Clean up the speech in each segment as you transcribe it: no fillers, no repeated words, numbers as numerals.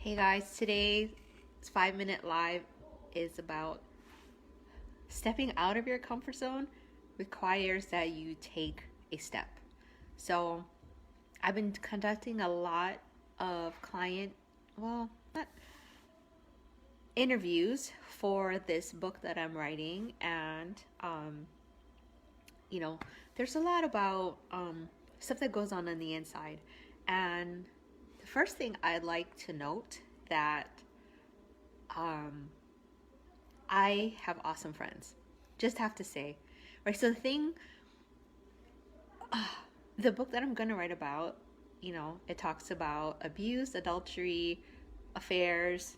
Hey guys, today's 5 minute live is about stepping out of your comfort zone requires that you take a step. So, I've been conducting a lot of not interviews for this book that I'm writing, and you know, there's a lot about stuff that goes on the inside. And the first thing I'd like to note that I have awesome friends. Just have to say, right? So the book that I'm gonna write about, it talks about abuse, adultery, affairs,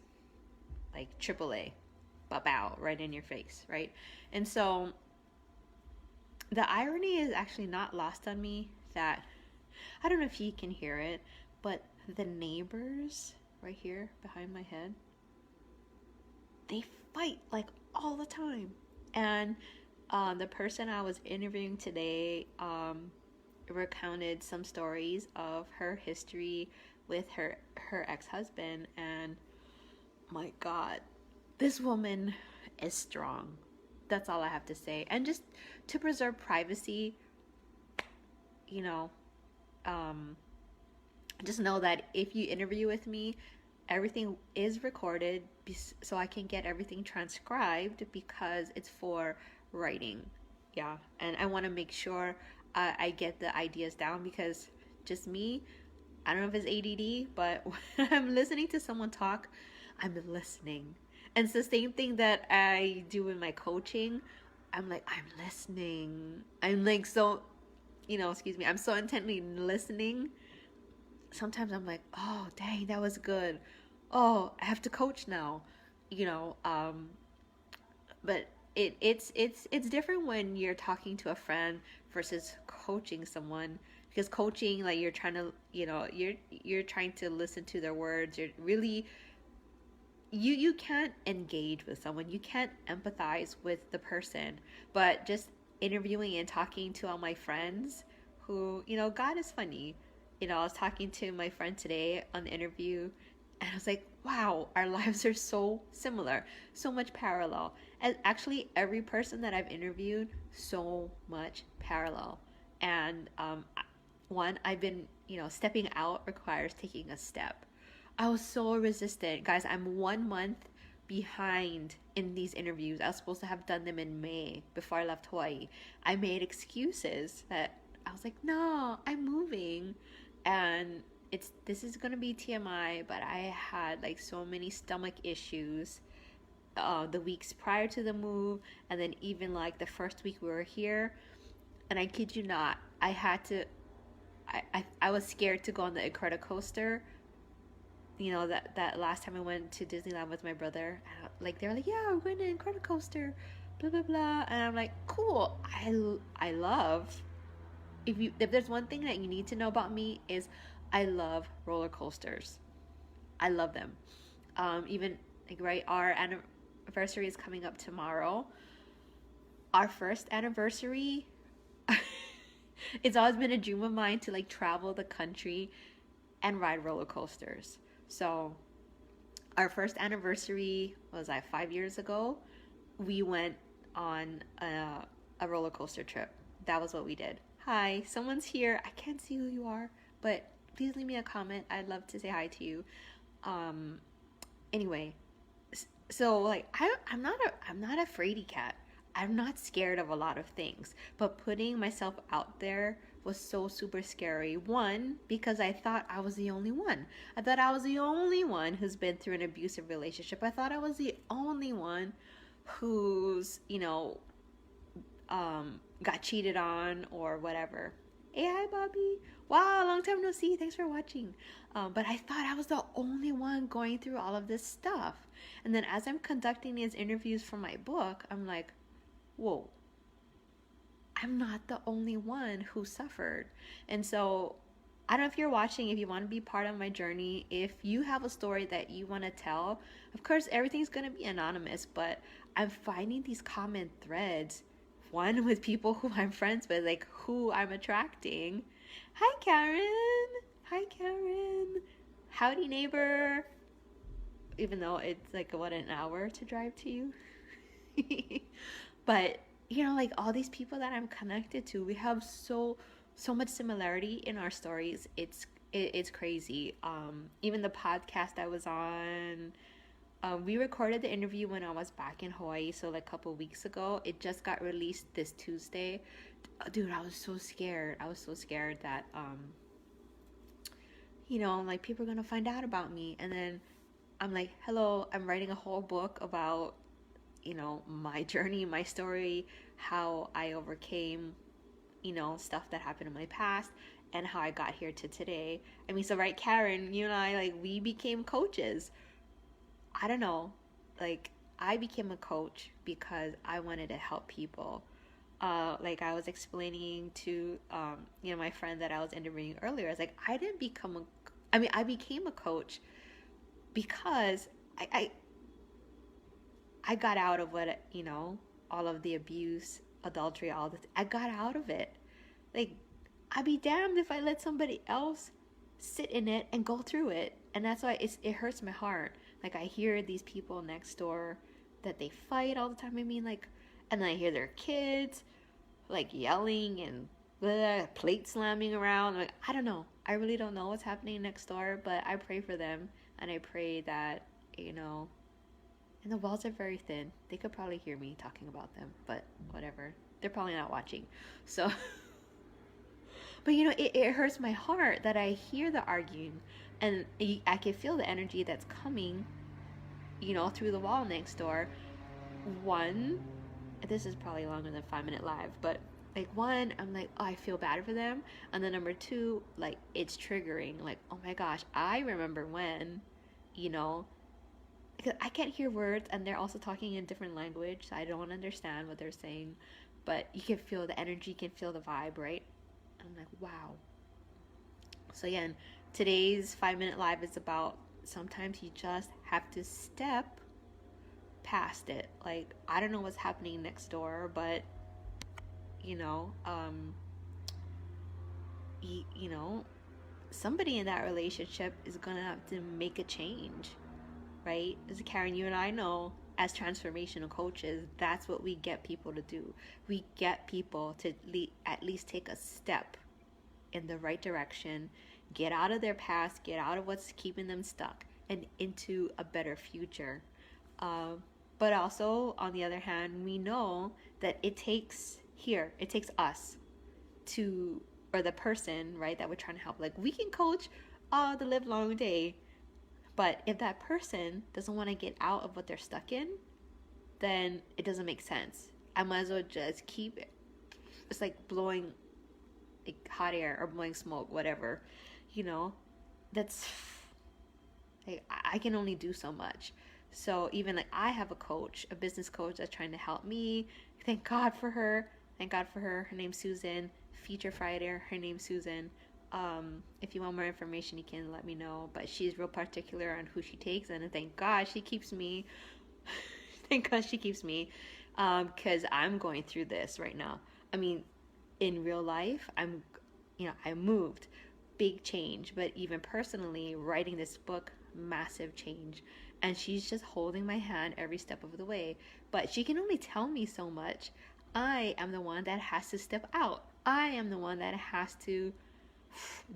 like AAA, bow, right in your face, right? And so the irony is actually not lost on me that I don't know if you can hear it, but the neighbors right here behind my head, they fight like all the time. And the person I was interviewing today recounted some stories of her history with her ex-husband, and my God, this woman is strong. That's all I have to say. And just to preserve privacy, you know, just know that if you interview with me, everything is recorded so I can get everything transcribed because it's for writing. Yeah, and I want to make sure I get the ideas down because just me, I don't know if it's ADD, but when I'm listening to someone talk, I'm listening. And it's the same thing that I do in my coaching. I'm like, I'm listening. I'm like, so, excuse me, I'm so intently listening. Sometimes I'm like, oh, dang, that was good. Oh, I have to coach now, you know. But it's different when you're talking to a friend versus coaching someone, because coaching, like, you're trying to, you're trying to listen to their words. You're really, you can't engage with someone, you can't empathize with the person. But just interviewing and talking to all my friends who, God is funny. I was talking to my friend today on the interview, and I was like, wow, our lives are so similar, so much parallel. And actually, every person that I've interviewed, so much parallel. And I've been, stepping out requires taking a step. I was so resistant. Guys, I'm 1 month behind in these interviews. I was supposed to have done them in May before I left Hawaii. I made excuses that I was like, no, I'm moving. And this is gonna be TMI, but I had like so many stomach issues the weeks prior to the move, and then even like the first week we were here. And I kid you not, I had to. I was scared to go on the Incredicoaster. That last time I went to Disneyland with my brother, like they were like, yeah, we're going to Incredicoaster, blah blah blah, and I'm like, cool. I love, if there's one thing that you need to know about me, is I love roller coasters. I love them. Even like, right, our anniversary is coming up tomorrow. Our first anniversary, it's always been a dream of mine to like travel the country and ride roller coasters. So our first anniversary was like 5 years ago. We went on a roller coaster trip. That was what we did. Hi, someone's here. I can't see who you are, but please leave me a comment. I'd love to say hi to you. Anyway, so like I'm not a fraidy cat. I'm not scared of a lot of things, but putting myself out there was so super scary. One, because I thought I was the only one. I thought I was the only one who's been through an abusive relationship. I thought I was the only one who's, got cheated on or whatever. Hey, hi, Bobby. Wow, long time no see. Thanks for watching. But I thought I was the only one going through all of this stuff. And then as I'm conducting these interviews for my book, I'm like, whoa, I'm not the only one who suffered. And so I don't know if you're watching, if you want to be part of my journey, if you have a story that you want to tell, of course, everything's going to be anonymous, but I'm finding these common threads. One, with people who I'm friends with, like who I'm attracting. Hi, Karen. Hi, Karen. Howdy, neighbor. even though it's like what, an hour to drive to you. But like all these people that I'm connected to, we have so much similarity in our stories. It's crazy. Even the podcast I was on, we recorded the interview when I was back in Hawaii, so like a couple weeks ago. It just got released this Tuesday. Dude, I was so scared. I was so scared that like people are gonna find out about me, and then I'm like, hello, I'm writing a whole book about my journey, my story, how I overcame stuff that happened in my past, and how I got here to today. I mean, so right, Karen, you and I, like, we became coaches. I don't know, like, I became a coach because I wanted to help people. Like I was explaining to my friend that I was interviewing earlier. I was like, I became a coach because I got out of what all of the abuse, adultery, all this. I got out of it. Like, I'd be damned if I let somebody else sit in it and go through it. And that's why it hurts my heart. Like, I hear these people next door that they fight all the time. I mean, like, and then I hear their kids like yelling and plate slamming around. Like, I don't know. I really don't know what's happening next door, but I pray for them, and I pray that and the walls are very thin. They could probably hear me talking about them, but whatever. They're probably not watching. So, but it hurts my heart that I hear the arguing, and I can feel the energy that's coming, through the wall next door. One, this is probably longer than 5 minute live, but like, one, I'm like, oh, I feel bad for them. And then number two, like, it's triggering. Like, oh my gosh, I remember when, because I can't hear words, and they're also talking in different language, so I don't understand what they're saying, but you can feel the energy, you can feel the vibe, right? And I'm like, wow. So again, today's 5 minute live is about sometimes you just have to step past it. Like, I don't know what's happening next door, but somebody in that relationship is gonna have to make a change, right? As Karen, you and I know, as transformational coaches, that's what we get people to do. We get people to at least take a step in the right direction, get out of their past, get out of what's keeping them stuck, and into a better future. But also, on the other hand, we know that it takes us to, or the person, right, that we're trying to help. Like, we can coach the live long day, but if that person doesn't want to get out of what they're stuck in, then it doesn't make sense. I might as well just keep it. It's like blowing like hot air or blowing smoke, whatever. That's like, I can only do so much. So even like, I have a coach, a business coach that's trying to help me. Thank God for her. Her name's Susan. Feature Friday, her name's Susan. If you want more information, you can let me know. But she's real particular on who she takes, and thank God she keeps me. Thank God she keeps me, because I'm going through this right now. I mean, in real life, I moved, big change. But even personally, writing this book, massive change. And she's just holding my hand every step of the way. But she can only tell me so much. I am the one that has to step out. I am the one that has to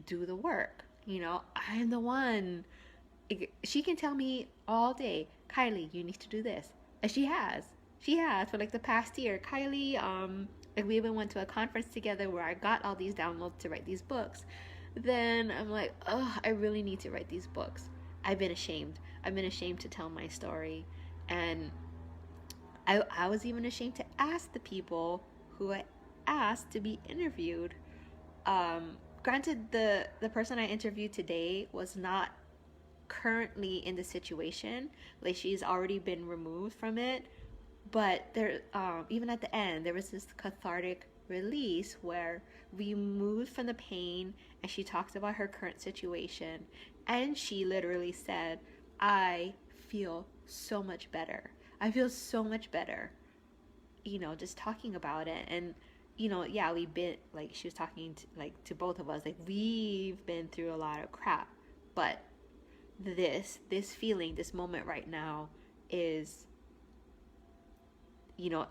do the work. I am the one. She can tell me all day, Kylie, you need to do this. And she has for like the past year. Kylie, like, we even went to a conference together where I got all these downloads to write these books. Then I'm like, oh, I really need to write these books. I've been ashamed to tell my story, and I was even ashamed to ask the people who I asked to be interviewed. Granted, the person I interviewed today was not currently in the situation. Like, she's already been removed from it. But there, even at the end, there was this cathartic release where we moved from the pain, and she talked about her current situation, and she literally said, I feel so much better. I feel so much better, just talking about it. And yeah, we've been, like, she was talking to both of us, like, we've been through a lot of crap, but this feeling, this moment right now is,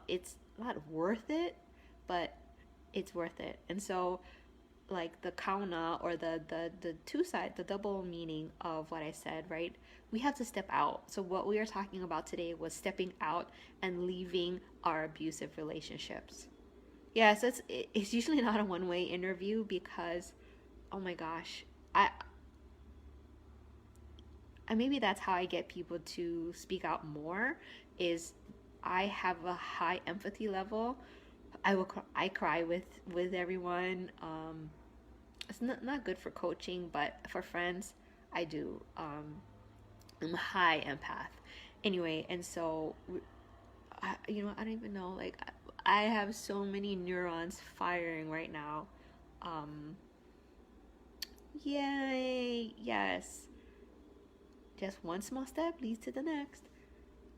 it's not worth it, but it's worth it. And so, like the kauna, or the two side, the double meaning of what I said, right? We have to step out. So what we are talking about today was stepping out and leaving our abusive relationships. Yeah, so it's usually not a one-way interview, because oh my gosh, I maybe that's how I get people to speak out more, is I have a high empathy level. I cry with everyone. It's not good for coaching, but for friends, I do. I'm a high empath. Anyway, and so I don't even know. Like, I have so many neurons firing right now. Um, Yay! Yes, just one small step leads to the next.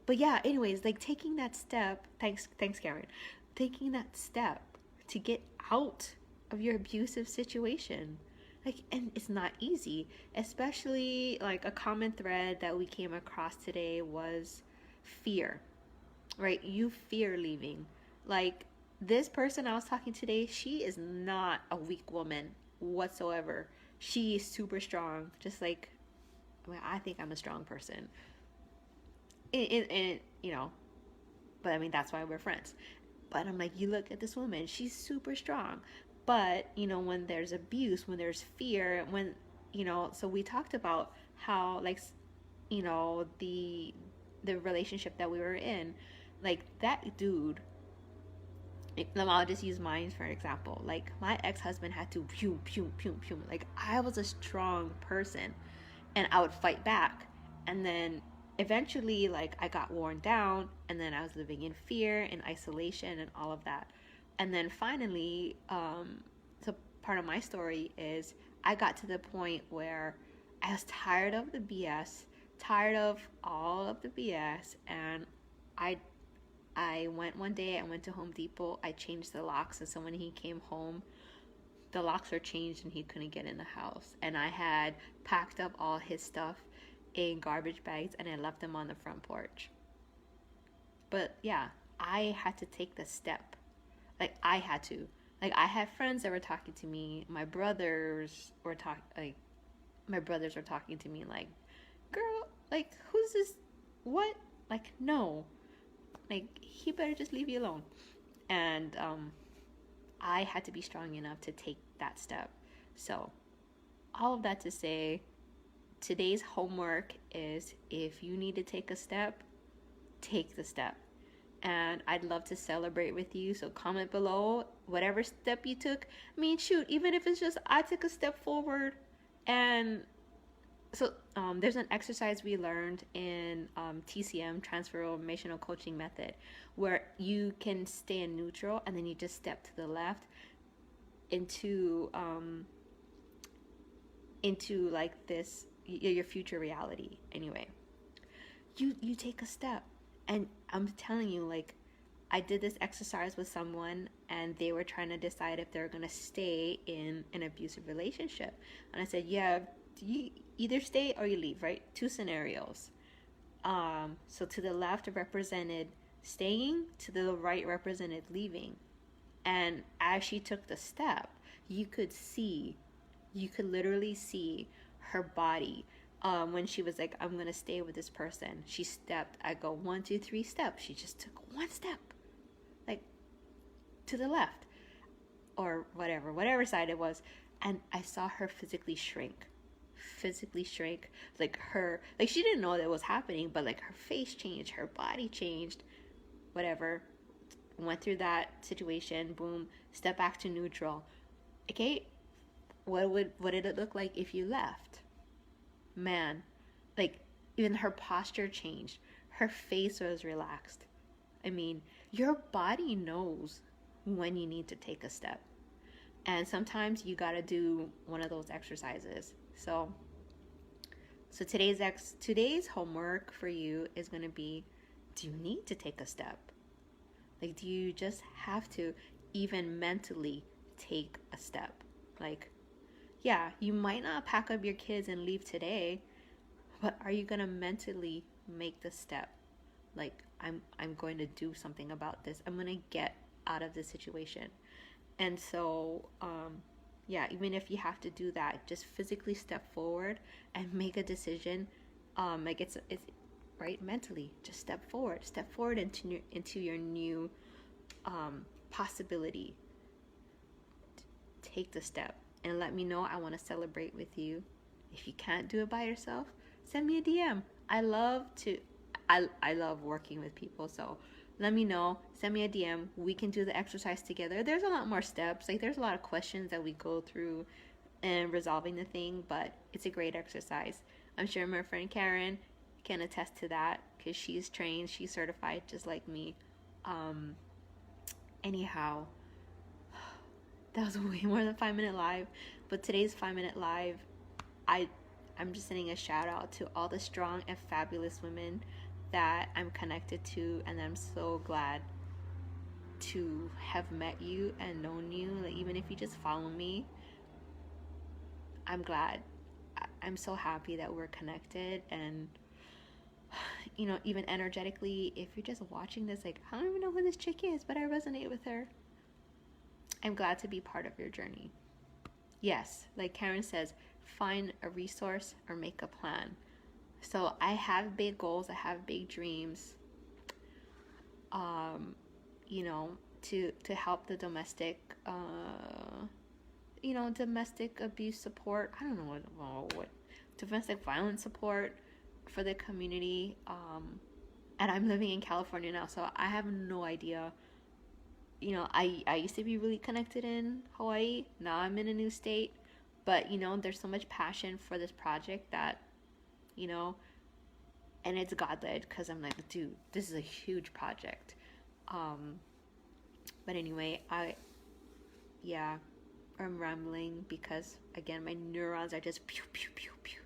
But yeah, anyways, like taking that step. Thanks, Karen. Taking that step to get out of your abusive situation. Like, and it's not easy, especially like a common thread that we came across today was fear, right? You fear leaving. Like, this person I was talking today, she is not a weak woman whatsoever. She is super strong, just like, I think I'm a strong person. And but I mean, that's why we're friends. But I'm like, you look at this woman, she's super strong. But, when there's abuse, when there's fear, so we talked about how, like, the relationship that we were in, like, that dude, I'll just use mine for example. Like, my ex-husband had to pew, pew, pew, pew. Like, I was a strong person, and I would fight back. And then eventually, like, I got worn down, and then I was living in fear and isolation and all of that. And then finally, so part of my story is I got to the point where I was tired of the BS, tired of all of the BS, and I I went one day, I went to Home Depot, I changed the locks, and so when he came home, the locks were changed and he couldn't get in the house. And I had packed up all his stuff in garbage bags and I left them on the front porch. But yeah, I had to take the step. Like, I had to. Like, I had friends that were talking to me. My brothers were talking to me like, "Girl, like, who's this? What? Like, no. Like, he better just leave you alone." And I had to be strong enough to take that step. So, all of that to say, today's homework is, if you need to take a step, take the step. And I'd love to celebrate with you. So comment below whatever step you took. I mean, shoot, even if it's just I took a step forward. And so there's an exercise we learned in TCM, Transformational Coaching Method, where you can stay in neutral and then you just step to the left into like this, your future reality. Anyway, you take a step. And I'm telling you, like, I did this exercise with someone and they were trying to decide if they're going to stay in an abusive relationship. And I said, yeah, you either stay or you leave, right? Two scenarios. So to the left represented staying, to the right represented leaving. And as she took the step, you could literally see her body. When she was like, I'm gonna stay with this person, she stepped. I go 1, 2, 3 steps. She just took one step, like, to the left, or whatever side it was, and I saw her physically shrink. Like, she didn't know that was happening, but like her face changed, her body changed, whatever. Went through that situation, boom, step back to neutral. Okay, what did it look like if you left? Man, like, even her posture changed. Her face was relaxed. I mean, your body knows when you need to take a step. And sometimes you gotta do one of those exercises. So today's homework for you is gonna be, do you need to take a step? Like, do you just have to even mentally take a step? Like, yeah, you might not pack up your kids and leave today, but are you gonna mentally make the step? Like, I'm going to do something about this. I'm gonna get out of this situation. And so, yeah, even if you have to do that, just physically step forward and make a decision. Like it's right, mentally, just step forward into your new possibility. Take the step and let me know. I want to celebrate with you. If you can't do it by yourself, send me a DM. I love working with people, so let me know. Send me a DM. We can do the exercise together. There's a lot more steps. Like, there's a lot of questions that we go through in resolving the thing, but it's a great exercise. I'm sure my friend Karen can attest to that because she's trained, she's certified just like me. Um, Anyhow, that was way more than 5 minute live, but today's 5 minute live, I I'm just sending a shout out to all the strong and fabulous women that I'm connected to, and I'm so glad to have met you and known you. Like, even if you just follow me, I'm glad. I'm so happy that we're connected. And even energetically, if you're just watching this, like, I don't even know who this chick is, but I resonate with her. I'm glad to be part of your journey. Yes, like Karen says, find a resource or make a plan. So I have big goals, I have big dreams, um, you know, to help the domestic abuse support. I don't know what domestic violence support for the community. And I'm living in California now, so I have no idea. I used to be really connected in Hawaii. Now I'm in a new state, but there's so much passion for this project that you know, and it's God led because I'm like, dude, this is a huge project. Um, but anyway, yeah, I'm rambling because again, my neurons are just pew pew pew pew,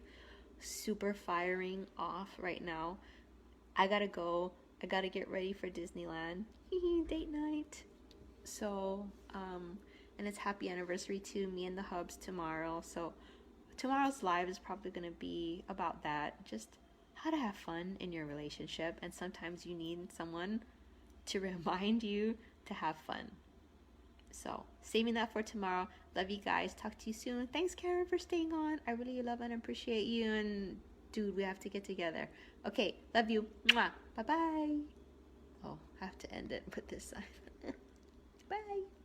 super firing off right now. I gotta go. I gotta get ready for Disneyland. Date night. So, and it's happy anniversary to me and the Hubs tomorrow. So, tomorrow's live is probably gonna be about that. Just how to have fun in your relationship, and sometimes you need someone to remind you to have fun. So, saving that for tomorrow. Love you guys. Talk to you soon. Thanks, Karen, for staying on. I really love and appreciate you. And dude, we have to get together. Okay, love you. Mwah. Bye bye. Oh, I have to end it with this sign. Bye.